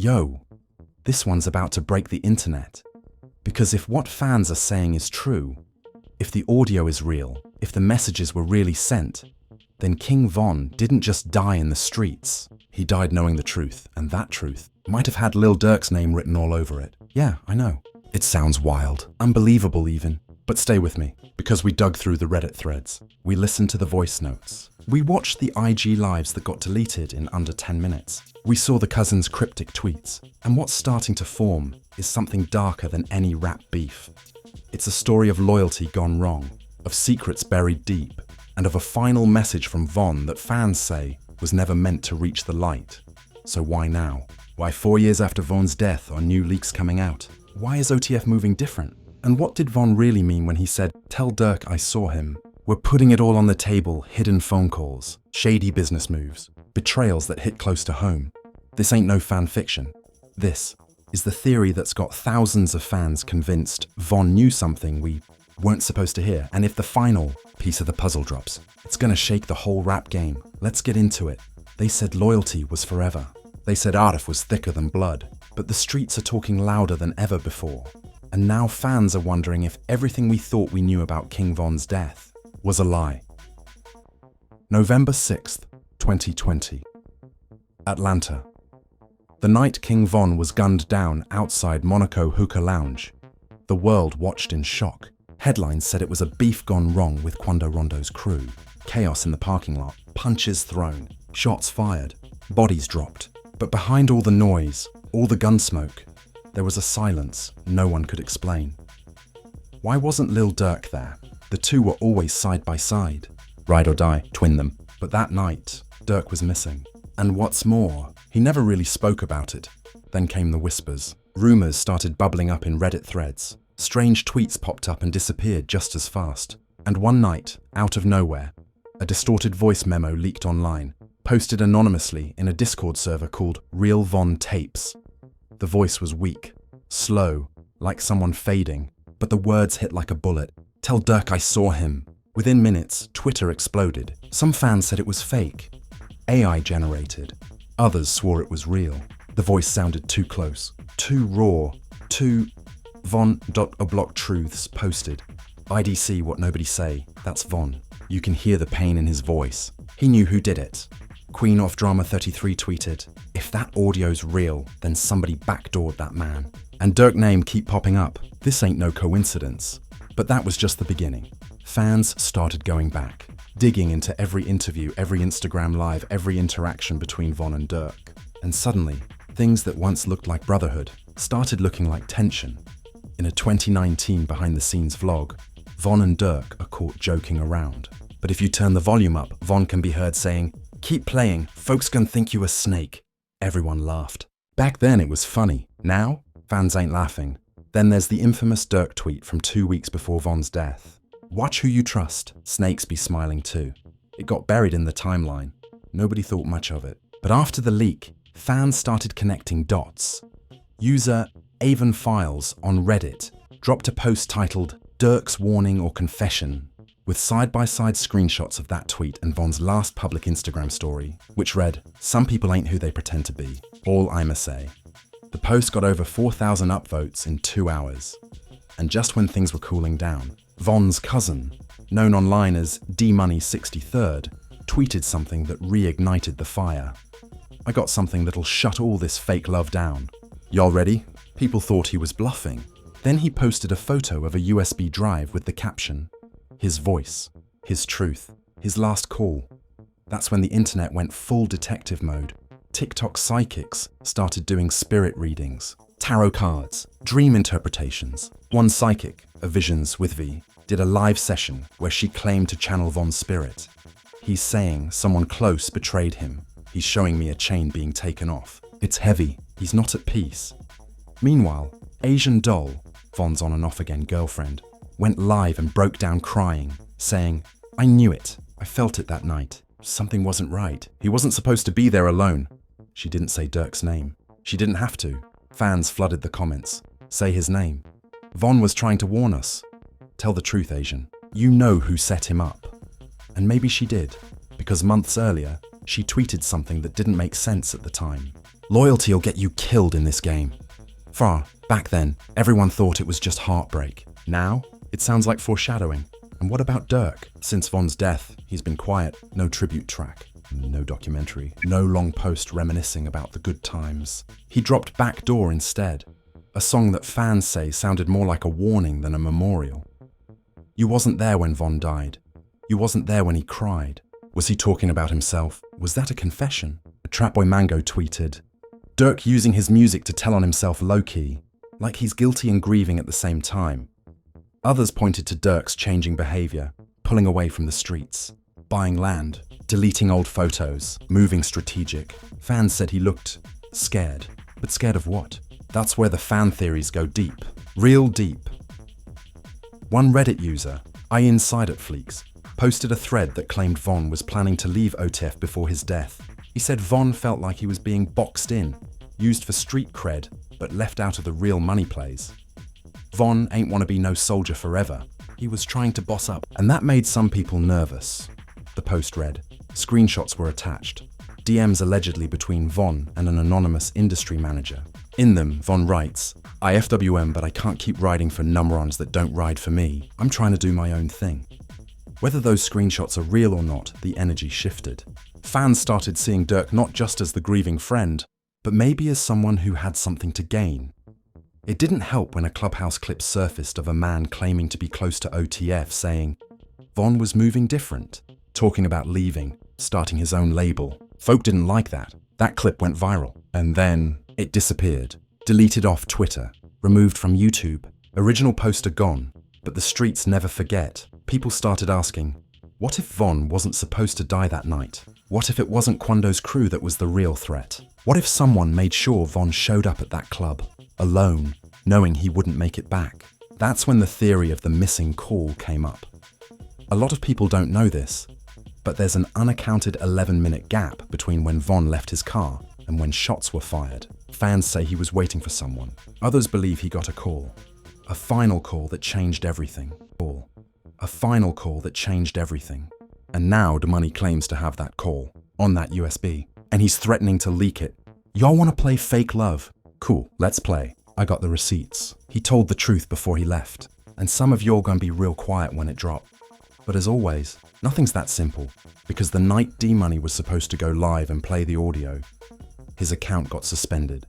Yo, this one's about to break the internet. Because if what fans are saying is true, if the audio is real, if the messages were really sent, then King Von didn't just die in the streets. He died knowing the truth, and that truth might have had Lil Durk's name written all over it. Yeah, I know. It sounds wild, unbelievable even. But stay with me, because we dug through the Reddit threads. We listened to the voice notes. We watched the IG lives that got deleted in under 10 minutes. We saw the cousins' cryptic tweets. And what's starting to form is something darker than any rap beef. It's a story of loyalty gone wrong, of secrets buried deep, and of a final message from Von that fans say was never meant to reach the light. So why now? Why 4 years after Von's death are new leaks coming out? Why is OTF moving different? And what did Von really mean when he said, "Tell Durk I saw him"? We're putting it all on the table, hidden phone calls, shady business moves, betrayals that hit close to home. This ain't no fan fiction. This is the theory that's got thousands of fans convinced Von knew something we weren't supposed to hear. And if the final piece of the puzzle drops, it's gonna shake the whole rap game. Let's get into it. They said loyalty was forever. They said Arif was thicker than blood. But the streets are talking louder than ever before. And now fans are wondering if everything we thought we knew about King Von's death was a lie. November 6th, 2020. Atlanta. The night King Von was gunned down outside Monaco Hookah Lounge, the world watched in shock. Headlines said it was a beef gone wrong with Quando Rondo's crew. Chaos in the parking lot, punches thrown, shots fired, bodies dropped. But behind all the noise, all the gun smoke, there was a silence no one could explain. Why wasn't Lil Durk there? The two were always side by side. Ride or die, twin them. But that night, Durk was missing. And what's more, he never really spoke about it. Then came the whispers. Rumors started bubbling up in Reddit threads. Strange tweets popped up and disappeared just as fast. And one night, out of nowhere, a distorted voice memo leaked online, posted anonymously in a Discord server called Real Von Tapes. The voice was weak, slow, like someone fading, but the words hit like a bullet. "Tell Durk I saw him." Within minutes, Twitter exploded. Some fans said it was fake, AI generated. Others swore it was real. The voice sounded too close, too raw, too Von.oblock truths posted. IDC what nobody say, that's Von. You can hear the pain in his voice. He knew who did it. Queen of Drama 33 tweeted, "If that audio's real, then somebody backdoored that man." And Durk name keep popping up. This ain't no coincidence. But that was just the beginning. Fans started going back, digging into every interview, every Instagram live, every interaction between Von and Durk. And suddenly, things that once looked like brotherhood started looking like tension. In a 2019 behind-the-scenes vlog, Von and Durk are caught joking around. But if you turn the volume up, Von can be heard saying, "Keep playing, folks gonna think you a snake." Everyone laughed. Back then it was funny. Now, fans ain't laughing. Then there's the infamous Durk tweet from 2 weeks before Von's death. "Watch who you trust, snakes be smiling too." It got buried in the timeline. Nobody thought much of it. But after the leak, fans started connecting dots. User Avon Files on Reddit dropped a post titled "Durk's Warning or Confession," with side-by-side screenshots of that tweet and Von's last public Instagram story, which read, "Some people ain't who they pretend to be, all I'ma say." The post got over 4,000 upvotes in 2 hours. And just when things were cooling down, Von's cousin, known online as D-Money63rd, tweeted something that reignited the fire. "I got something that'll shut all this fake love down. Y'all ready?" People thought he was bluffing. Then he posted a photo of a USB drive with the caption, "His voice, his truth, his last call." That's when the internet went full detective mode. TikTok psychics started doing spirit readings, tarot cards, dream interpretations. One psychic, a Visions with V, did a live session where she claimed to channel Von's spirit. "He's saying someone close betrayed him. He's showing me a chain being taken off. It's heavy. He's not at peace." Meanwhile, Asian Doll, Von's on and off again girlfriend, went live and broke down crying, saying, "I knew it. I felt it that night. Something wasn't right. He wasn't supposed to be there alone." She didn't say Durk's name. She didn't have to. Fans flooded the comments. "Say his name. Von was trying to warn us. Tell the truth, Asian. You know who set him up." And maybe she did, because months earlier, she tweeted something that didn't make sense at the time. Loyalty'll get you killed in this game. Back then, everyone thought it was just heartbreak. Now, it sounds like foreshadowing. And what about Durk? Since Von's death, he's been quiet. No tribute track, no documentary, no long post reminiscing about the good times. He dropped Backdoor instead, a song that fans say sounded more like a warning than a memorial. You wasn't there when Von died. You wasn't there when he cried. Was he talking about himself? Was that a confession? Trapboy Mango tweeted, Durk using his music to tell on himself low-key, like he's guilty and grieving at the same time. Others pointed to Durk's changing behavior, pulling away from the streets, buying land, deleting old photos, moving strategic. Fans said he looked scared. But scared of what? That's where the fan theories go deep. Real deep. One Reddit user, IInsideAtFleeks, posted a thread that claimed Von was planning to leave OTF before his death. He said Von felt like he was being boxed in, used for street cred, but left out of the real money plays. Von ain't wanna be no soldier forever. He was trying to boss up, and that made some people nervous. The post read. Screenshots were attached. DMs allegedly between Von and an anonymous industry manager. In them, Von writes, I FWM, but I can't keep riding for numrons that don't ride for me. I'm trying to do my own thing. Whether those screenshots are real or not, the energy shifted. Fans started seeing Durk not just as the grieving friend, but maybe as someone who had something to gain. It didn't help when a Clubhouse clip surfaced of a man claiming to be close to OTF saying Von was moving different, talking about leaving, starting his own label. Folk didn't like that. That clip went viral. And then it disappeared, deleted off Twitter, removed from YouTube, original poster gone. But the streets never forget. People started asking, what if Von wasn't supposed to die that night? What if it wasn't Quando's crew that was the real threat? What if someone made sure Von showed up at that club, alone, knowing he wouldn't make it back? That's when the theory of the missing call came up. A lot of people don't know this, but there's an unaccounted 11-minute gap between when Von left his car and when shots were fired. Fans say he was waiting for someone. Others believe he got a call. A final call that changed everything. A final call that changed everything. And now Money claims to have that call on that USB. And he's threatening to leak it. Y'all wanna play fake love? Cool, let's play. I got the receipts. He told the truth before he left. And some of y'all gonna be real quiet when it dropped. But as always, nothing's that simple. Because the night D-Money was supposed to go live and play the audio, his account got suspended.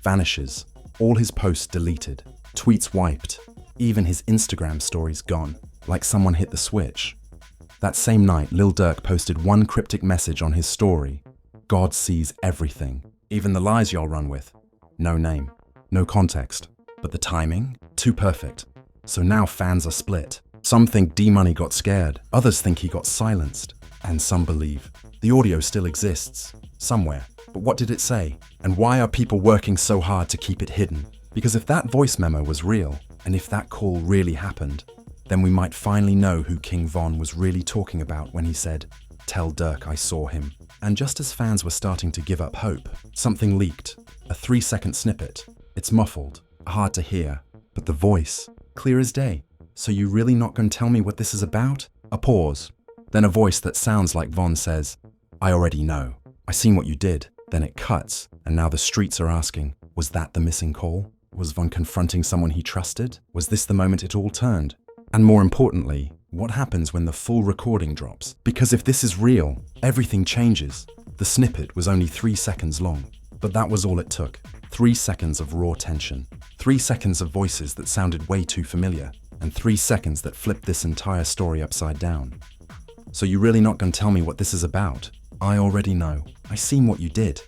Vanishes. All his posts deleted. Tweets wiped. Even his Instagram stories gone. Like someone hit the switch. That same night, Lil Durk posted one cryptic message on his story. God sees everything. Even the lies y'all run with. No name. No context. But the timing? Too perfect. So now fans are split. Some think D-Money got scared. Others think he got silenced. And some believe the audio still exists. Somewhere. But what did it say? And why are people working so hard to keep it hidden? Because if that voice memo was real, and if that call really happened, then we might finally know who King Von was really talking about when he said, "Tell Durk I saw him." And just as fans were starting to give up hope, something leaked. A 3-second snippet. It's muffled, hard to hear, but the voice, clear as day. So you really not gonna tell me what this is about? A pause. Then a voice that sounds like Von says, I already know. I seen what you did. Then it cuts, and now the streets are asking, was that the missing call? Was Von confronting someone he trusted? Was this the moment it all turned? And more importantly, what happens when the full recording drops? Because if this is real, everything changes. The snippet was only 3 seconds long, but that was all it took. 3 seconds of raw tension. 3 seconds of voices that sounded way too familiar, and 3 seconds that flipped this entire story upside down. So you really not gonna tell me what this is about? I already know. I seen what you did.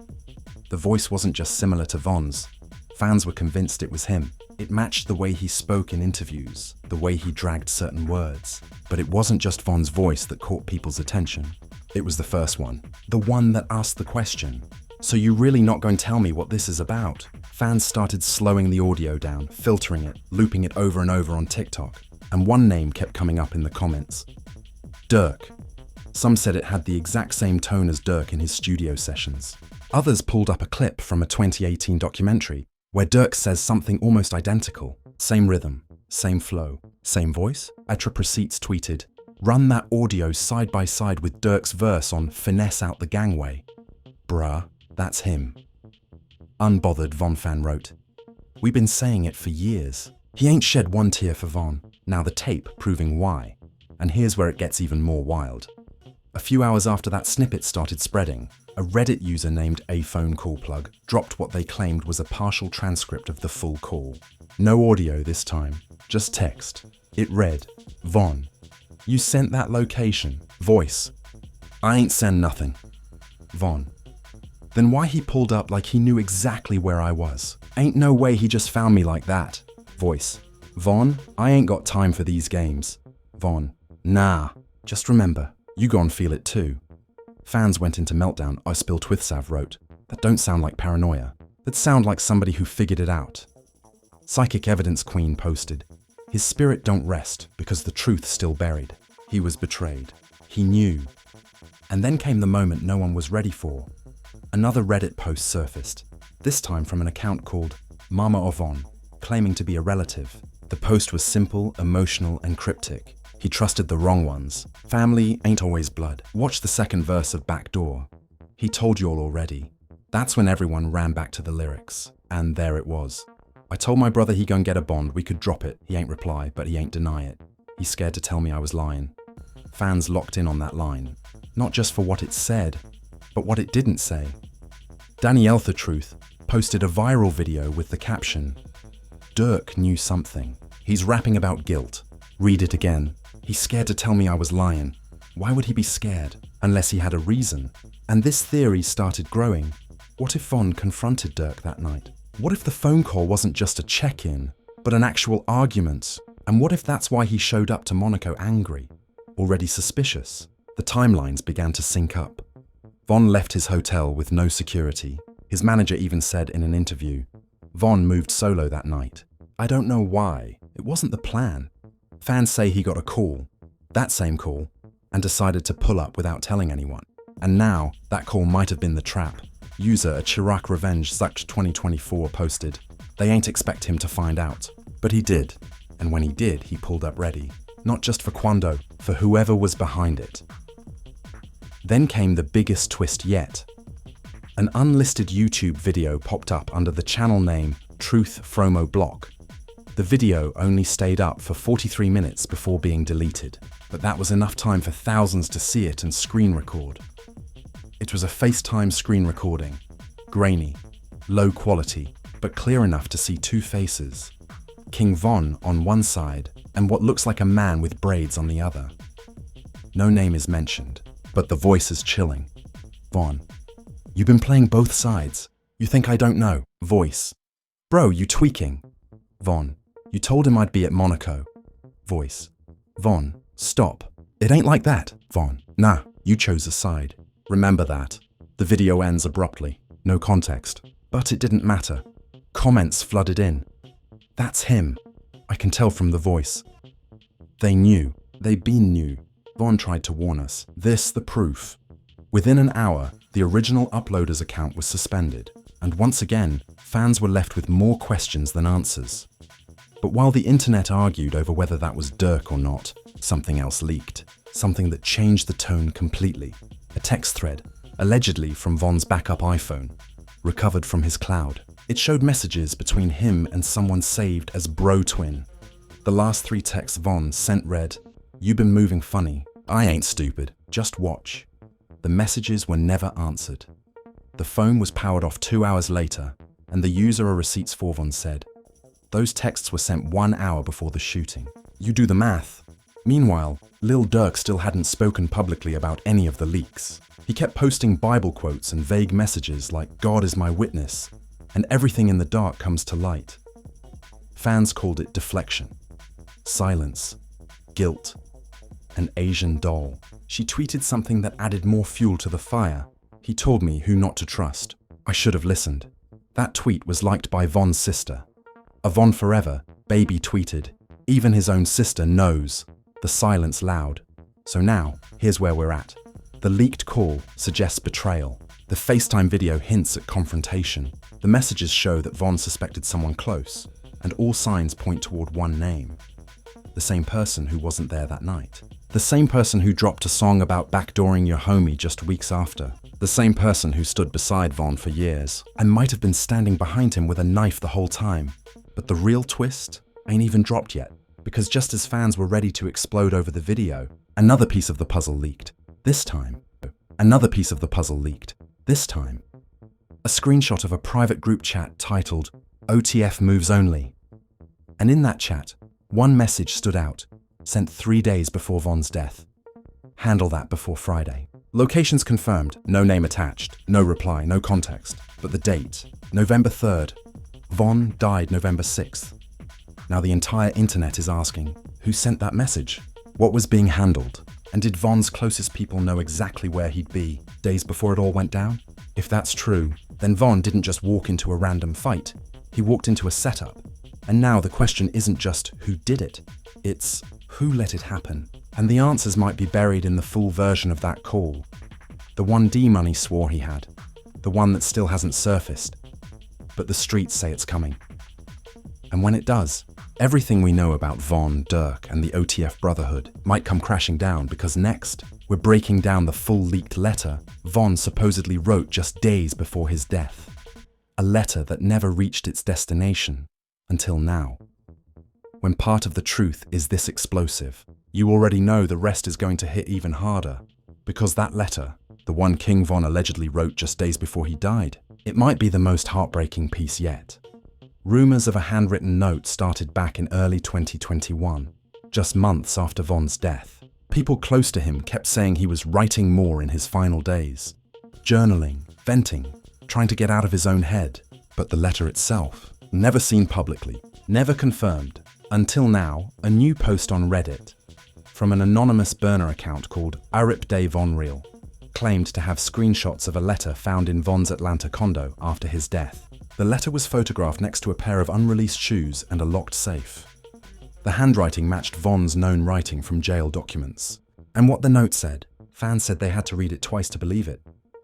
The voice wasn't just similar to Von's. Fans were convinced it was him. It matched the way he spoke in interviews, the way he dragged certain words. But it wasn't just Von's voice that caught people's attention. It was the first one. The one that asked the question. So you really not going to tell me what this is about? Fans started slowing the audio down, filtering it, looping it over and over on TikTok. And one name kept coming up in the comments. Durk. Some said it had the exact same tone as Durk in his studio sessions. Others pulled up a clip from a 2018 documentary where Durk says something almost identical. Same rhythm, same flow, same voice. Trap Receipts tweeted, run that audio side by side with Durk's verse on Finesse Out the Gangway. Bruh, that's him. Unbothered, Von fan wrote. "We've been saying it for years. He ain't shed one tear for Von. Now the tape proving why. And here's where it gets even more wild. A few hours after that snippet started spreading, a Reddit user named A Phone Call Plug dropped what they claimed was a partial transcript of the full call. No audio this time, just text. It read, Von, you sent that location. Voice. I ain't send nothing. Von. Then why he pulled up like he knew exactly where I was? Ain't no way he just found me like that. Voice. Von, I ain't got time for these games. Von. Nah, just remember, you gon' feel it too. Fans went into meltdown, I Spill Twithsav wrote. That don't sound like paranoia. That sound like somebody who figured it out. Psychic Evidence Queen posted. His spirit don't rest because the truth's still buried. He was betrayed. He knew. And then came the moment no one was ready for. Another Reddit post surfaced, this time from an account called Mama of Von, claiming to be a relative. The post was simple, emotional, and cryptic. He trusted the wrong ones. Family ain't always blood. Watch the second verse of Backdoor. He told you all already. That's when everyone ran back to the lyrics. And there it was. I told my brother he gon' get a bond, we could drop it. He ain't reply, but he ain't deny it. He's scared to tell me I was lying. Fans locked in on that line. Not just for what it said, but what it didn't say. Danielle the Truth posted a viral video with the caption, Durk knew something. He's rapping about guilt. Read it again. He's scared to tell me I was lying. Why would he be scared? Unless he had a reason. And this theory started growing. What if Von confronted Durk that night? What if the phone call wasn't just a check-in, but an actual argument? And what if that's why he showed up to Monaco angry? Already suspicious? The timelines began to sync up. Von left his hotel with no security. His manager even said in an interview, Von moved solo that night. I don't know why. It wasn't the plan. Fans say he got a call, that same call, and decided to pull up without telling anyone. And now, that call might have been the trap. User at Chirac Revenge Zucked 2024 posted, they ain't expect him to find out. But he did. And when he did, he pulled up ready. Not just for Quando, for whoever was behind it. Then came the biggest twist yet. An unlisted YouTube video popped up under the channel name Truth Fromo Block. The video only stayed up for 43 minutes before being deleted, but that was enough time for thousands to see it and screen record. It was a FaceTime screen recording, grainy, low quality, but clear enough to see two faces. King Von on one side and what looks like a man with braids on the other. No name is mentioned, but the voice is chilling. Von, you've been playing both sides. You think I don't know? Voice, bro, you tweaking. Von, you told him I'd be at Monaco. Voice, Von, stop. It ain't like that. Von, nah, you chose a side. Remember that. The video ends abruptly, no context. But it didn't matter. Comments flooded in. That's him. I can tell from the voice. They knew. They been knew. Von tried to warn us. This the proof. Within an hour, the original uploader's account was suspended. And once again, fans were left with more questions than answers. But while the internet argued over whether that was Durk or not, something else leaked. Something that changed the tone completely. A text thread, allegedly from Von's backup iPhone, recovered from his cloud. It showed messages between him and someone saved as Bro Twin. The last three texts Von sent read, "You been moving funny. I ain't stupid. Just watch." The messages were never answered. The phone was powered off 2 hours later, and the user of receipts for Von said, those texts were sent 1 hour before the shooting. You do the math. Meanwhile, Lil Durk still hadn't spoken publicly about any of the leaks. He kept posting Bible quotes and vague messages like God is my witness, and everything in the dark comes to light. Fans called it deflection, silence, guilt, an Asian doll. She tweeted something that added more fuel to the fire. He told me who not to trust. I should have listened. That tweet was liked by Von's sister. A Von Forever, Baby tweeted, even his own sister knows. The silence loud. So now, here's where we're at. The leaked call suggests betrayal. The FaceTime video hints at confrontation. The messages show that Von suspected someone close, and all signs point toward one name. The same person who wasn't there that night. The same person who dropped a song about backdooring your homie just weeks after. The same person who stood beside Von for years and might have been standing behind him with a knife the whole time. But the real twist ain't even dropped yet, because just as fans were ready to explode over the video, another piece of the puzzle leaked. This time, another piece of the puzzle leaked. This time, a screenshot of a private group chat titled OTF Moves Only. And in that chat, one message stood out, sent 3 days before Von's death. Handle that before Friday. Locations confirmed, no name attached, no reply, no context. But the date, November 3rd. Von died November 6th. Now the entire internet is asking, who sent that message? What was being handled? And did Von's closest people know exactly where he'd be days before it all went down? If that's true, then Von didn't just walk into a random fight. He walked into a setup. And now the question isn't just who did it, it's who let it happen. And the answers might be buried in the full version of that call. The one D-Money swore he had. The one that still hasn't surfaced. But the streets say it's coming. And when it does, everything we know about Von, Durk, and the OTF Brotherhood might come crashing down, because next, we're breaking down the full leaked letter Von supposedly wrote just days before his death. A letter that never reached its destination until now. When part of the truth is this explosive, you already know the rest is going to hit even harder, because that letter, the one King Von allegedly wrote just days before he died, it might be the most heartbreaking piece yet. Rumors of a handwritten note started back in early 2021, just months after Von's death. People close to him kept saying he was writing more in his final days, journaling, venting, trying to get out of his own head. But the letter itself, never seen publicly, never confirmed, until now, a new post on Reddit from an anonymous burner account called Arip Von Real claimed to have screenshots of a letter found in Von's Atlanta condo after his death. The letter was photographed next to a pair of unreleased shoes and a locked safe. The handwriting matched Von's known writing from jail documents. And what the note said, fans said they had to read it twice to believe it.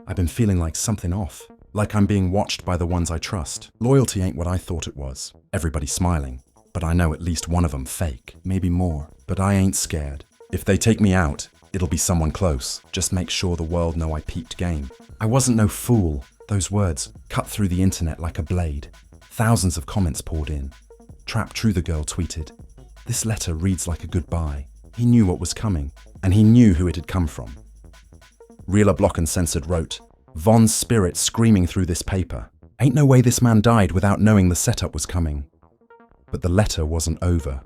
I've been feeling like something off, like I'm being watched by the ones I trust. Loyalty ain't what I thought it was. Everybody's smiling. But I know at least one of them fake, maybe more. But I ain't scared. If they take me out, it'll be someone close. Just make sure the world know I peeped game. I wasn't no fool. Those words cut through the internet like a blade. Thousands of comments poured in. Trap True the Girl tweeted, "This letter reads like a goodbye." He knew what was coming, and he knew who it had come from. Realer Block Uncensored wrote, "Von's spirit screaming through this paper. Ain't no way this man died without knowing the setup was coming." But the letter wasn't over.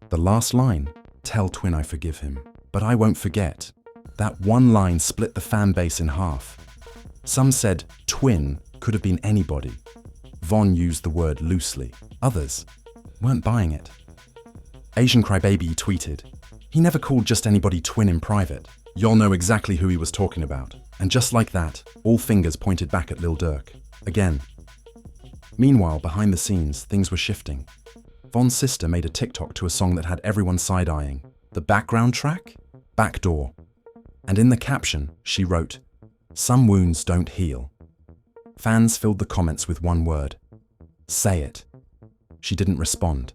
The last line, "Tell Twin I forgive him, but I won't forget." That one line split the fan base in half. Some said Twin could have been anybody. Von used the word loosely. Others weren't buying it. Asian Crybaby tweeted, "He never called just anybody Twin in private. Y'all know exactly who he was talking about." And just like that, all fingers pointed back at Lil Durk. Again. Meanwhile, behind the scenes, things were shifting. Von's sister made a TikTok to a song that had everyone side-eyeing. The background track? Backdoor. And in the caption, she wrote, "Some wounds don't heal." Fans filled the comments with one word. Say it. She didn't respond.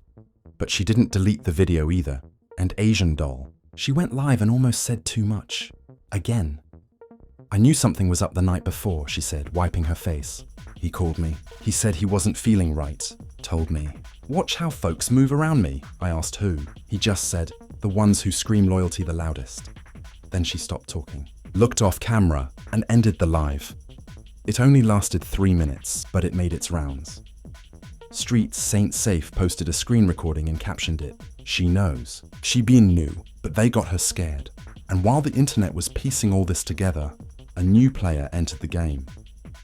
But she didn't delete the video either. And Asian Doll, she went live and almost said too much. Again. "I knew something was up the night before," she said, wiping her face. "He called me. He said he wasn't feeling right. Told me, 'Watch how folks move around me.' I asked who. He just said, 'The ones who scream loyalty the loudest.'" Then she stopped talking, looked off camera, and ended the live. It only lasted 3 minutes, but it made its rounds. Streets Saint Safe posted a screen recording and captioned it, "She knows. She been knew, but they got her scared." And while the internet was piecing all this together, a new player entered the game.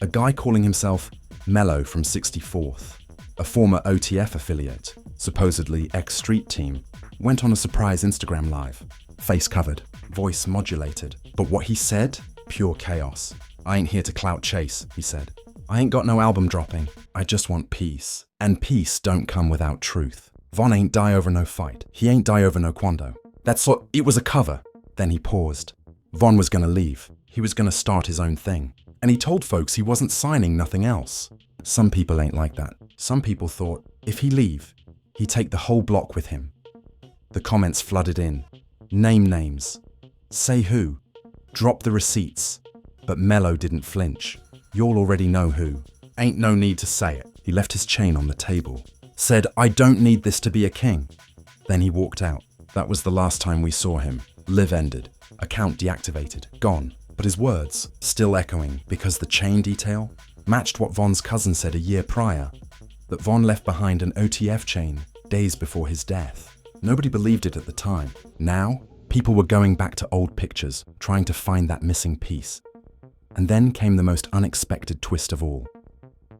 A guy calling himself Mello from 64th, a former OTF affiliate, supposedly ex-Street Team, went on a surprise Instagram live. Face covered, voice modulated. But what he said? Pure chaos. "I ain't here to clout chase," he said. "I ain't got no album dropping. I just want peace. And peace don't come without truth. Von ain't die over no fight. He ain't die over no quando. That's what, it was a cover." Then he paused. Von was gonna leave. He was gonna start his own thing. And he told folks he wasn't signing nothing else. Some people ain't like that. Some people thought, if he leave, he'd take the whole block with him. The comments flooded in. Name names. Say who. Drop the receipts. But Mello didn't flinch. You'll already know who. Ain't no need to say it. He left his chain on the table. Said, I don't need this to be a king. Then he walked out. That was the last time we saw him. Live ended. Account deactivated. Gone. But his words, still echoing because the chain detail matched what Von's cousin said a year prior. That Von left behind an OTF chain days before his death. Nobody believed it at the time. Now, people were going back to old pictures, trying to find that missing piece. And then came the most unexpected twist of all.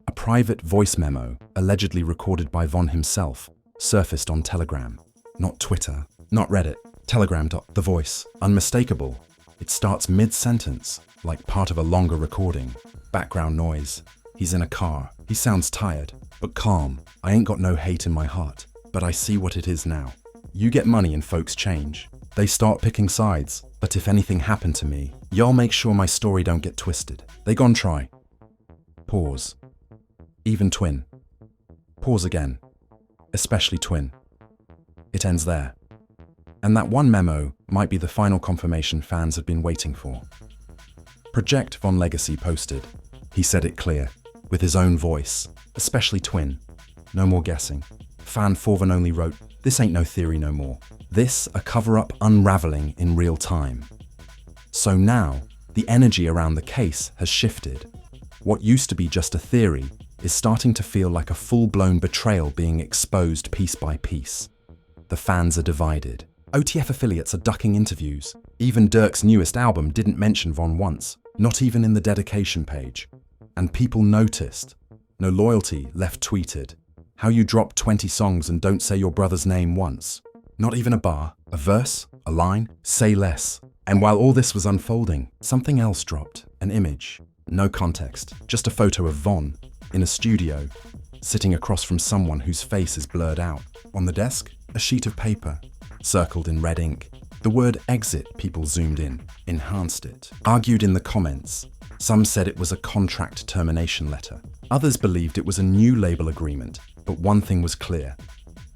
A private voice memo, allegedly recorded by Von himself, surfaced on Telegram. Not Twitter, not Reddit. Telegram. The voice. Unmistakable. It starts mid-sentence, like part of a longer recording. Background noise. He's in a car. He sounds tired, but calm. I ain't got no hate in my heart, but I see what it is now. You get money and folks change. They start picking sides. But if anything happened to me, y'all make sure my story don't get twisted. They gon' try. Pause. Even twin. Pause again. Especially twin. It ends there. And that one memo might be the final confirmation fans had been waiting for. Project Von Legacy posted. He said it clear, with his own voice, especially twin. No more guessing. Fan Forvan only wrote, this ain't no theory no more. This a cover-up unraveling in real time. So now, the energy around the case has shifted. What used to be just a theory is starting to feel like a full-blown betrayal being exposed piece by piece. The fans are divided. OTF affiliates are ducking interviews. Even Durk's newest album didn't mention Von once, not even in the dedication page. And people noticed. No loyalty left tweeted. How you drop 20 songs and don't say your brother's name once. Not even a bar, a verse, a line, say less. And while all this was unfolding, something else dropped. An image. No context. Just a photo of Von in a studio, sitting across from someone whose face is blurred out. On the desk, a sheet of paper, circled in red ink. The word exit people zoomed in, enhanced it, argued in the comments. Some said it was a contract termination letter. Others believed it was a new label agreement, but one thing was clear.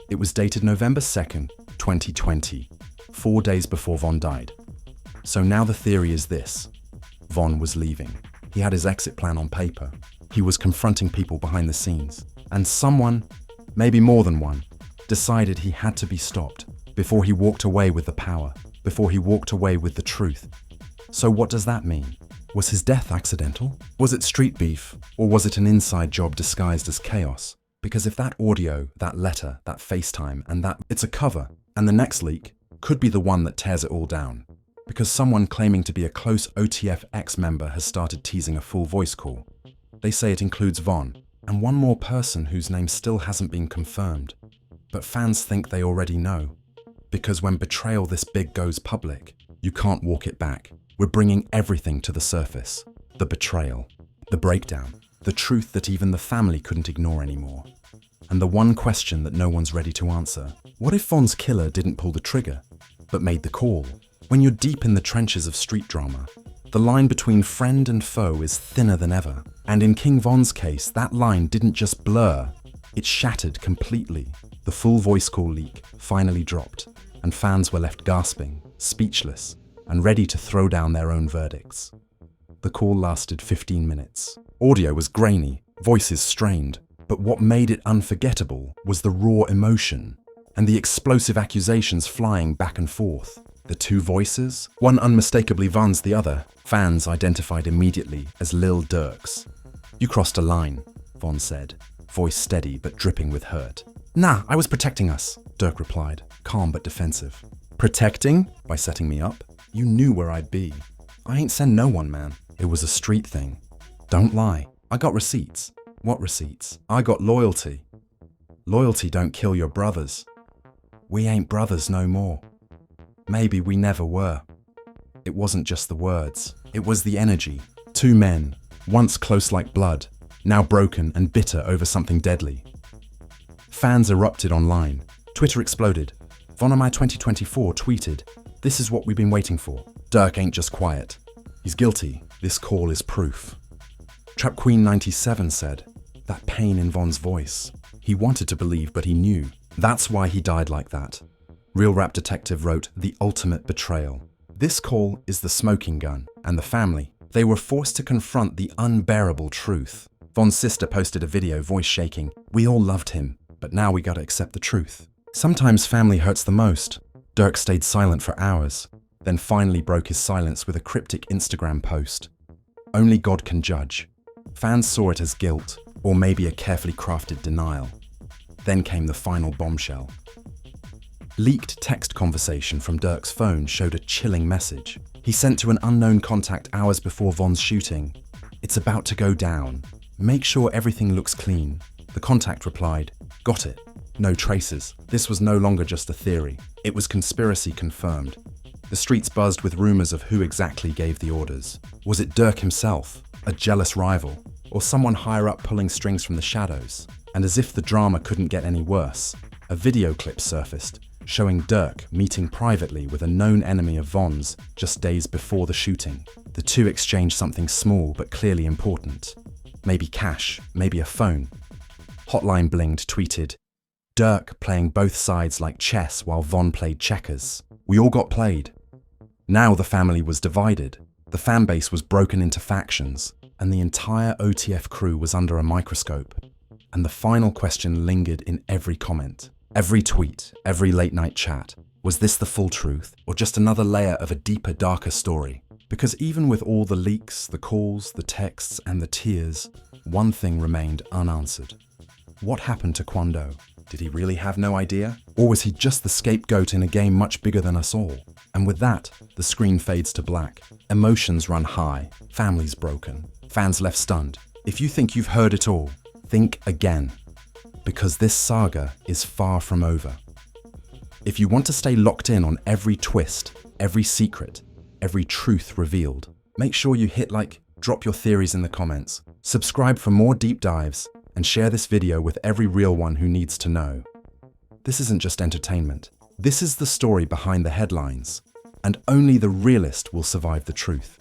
It was dated November 2nd, 2020, 4 days before Von died. So now the theory is this. Von was leaving. He had his exit plan on paper. He was confronting people behind the scenes. And someone, maybe more than one, decided he had to be stopped before he walked away with the power, before he walked away with the truth. So what does that mean? Was his death accidental? Was it street beef? Or was it an inside job disguised as chaos? Because if that audio, that letter, that FaceTime, and that it's a cover, and the next leak could be the one that tears it all down. Because someone claiming to be a close OTF ex-member has started teasing a full voice call. They say it includes Von, and one more person whose name still hasn't been confirmed. But fans think they already know. Because when betrayal this big goes public, you can't walk it back. We're bringing everything to the surface. The betrayal, the breakdown, the truth that even the family couldn't ignore anymore. And the one question that no one's ready to answer. What if Von's killer didn't pull the trigger, but made the call? When you're deep in the trenches of street drama, the line between friend and foe is thinner than ever. And in King Von's case, that line didn't just blur, it shattered completely. The full voice call leak finally dropped, and fans were left gasping, speechless, and ready to throw down their own verdicts. The call lasted 15 minutes. Audio was grainy, voices strained, but what made it unforgettable was the raw emotion and the explosive accusations flying back and forth. The two voices, one unmistakably Von's, the other, fans identified immediately as Lil Durk's. You crossed a line, Von said, voice steady but dripping with hurt. Nah, I was protecting us, Durk replied, calm but defensive. Protecting? By setting me up? You knew where I'd be. I ain't send no one, man. It was a street thing. Don't lie. I got receipts. What receipts? I got loyalty. Loyalty don't kill your brothers. We ain't brothers no more. Maybe we never were. It wasn't just the words. It was the energy. Two men, once close like blood, now broken and bitter over something deadly. Fans erupted online. Twitter exploded. Von on my 2024 tweeted, "This is what we've been waiting for. Durk ain't just quiet. He's guilty. This call is proof." Trap Queen 97 said, "That pain in Von's voice. He wanted to believe, but he knew. That's why he died like that." Real Rap Detective wrote, "The ultimate betrayal. This call is the smoking gun, and the family, They were forced to confront the unbearable truth. Von's sister posted a video, voice shaking. "We all loved him, but now we gotta accept the truth." Sometimes family hurts the most. Durk stayed silent for hours, then finally broke his silence with a cryptic Instagram post. "Only God can judge." Fans saw it as guilt, or maybe a carefully crafted denial. Then came the final bombshell. Leaked text conversation from Durk's phone showed a chilling message. He sent to an unknown contact hours before Von's shooting. "It's about to go down. Make sure everything looks clean." The contact replied, "Got it. No traces." This was no longer just a theory. It was conspiracy confirmed. The streets buzzed with rumors of who exactly gave the orders. Was it Durk himself, a jealous rival, or someone higher up pulling strings from the shadows? And as if the drama couldn't get any worse, a video clip surfaced showing Durk meeting privately with a known enemy of Von's just days before the shooting. The two exchanged something small but clearly important. Maybe cash, maybe a phone. Hotline Blinged tweeted, "Durk playing both sides like chess while Von played checkers. We all got played." Now the family was divided. The fan base was broken into factions, and the entire OTF crew was under a microscope. And the final question lingered in every comment, every tweet, every late-night chat. Was this the full truth, or just another layer of a deeper, darker story? Because even with all the leaks, the calls, the texts, and the tears, one thing remained unanswered. What happened to Kwando? Did he really have no idea? Or was he just the scapegoat in a game much bigger than us all? And with that, the screen fades to black. Emotions run high, families broken, fans left stunned. If you think you've heard it all, think again. Because this saga is far from over. If you want to stay locked in on every twist, every secret, every truth revealed, make sure you hit like, drop your theories in the comments, subscribe for more deep dives, and share this video with every real one who needs to know. This isn't just entertainment. This is the story behind the headlines, and only the realist will survive the truth.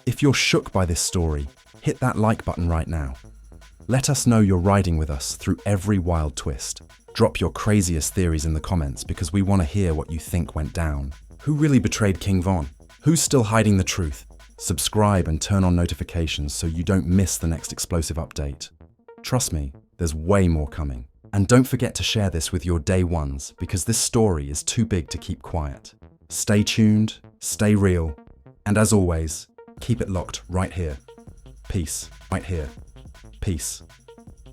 If you're shook by this story, hit that like button right now. Let us know you're riding with us through every wild twist. Drop your craziest theories in the comments because we want to hear what you think went down. Who really betrayed King Von? Who's still hiding the truth? Subscribe and turn on notifications so you don't miss the next explosive update. Trust me, there's way more coming. And don't forget to share this with your day ones because this story is too big to keep quiet. Stay tuned, stay real, and as always, keep it locked right here. Peace, right here. Peace.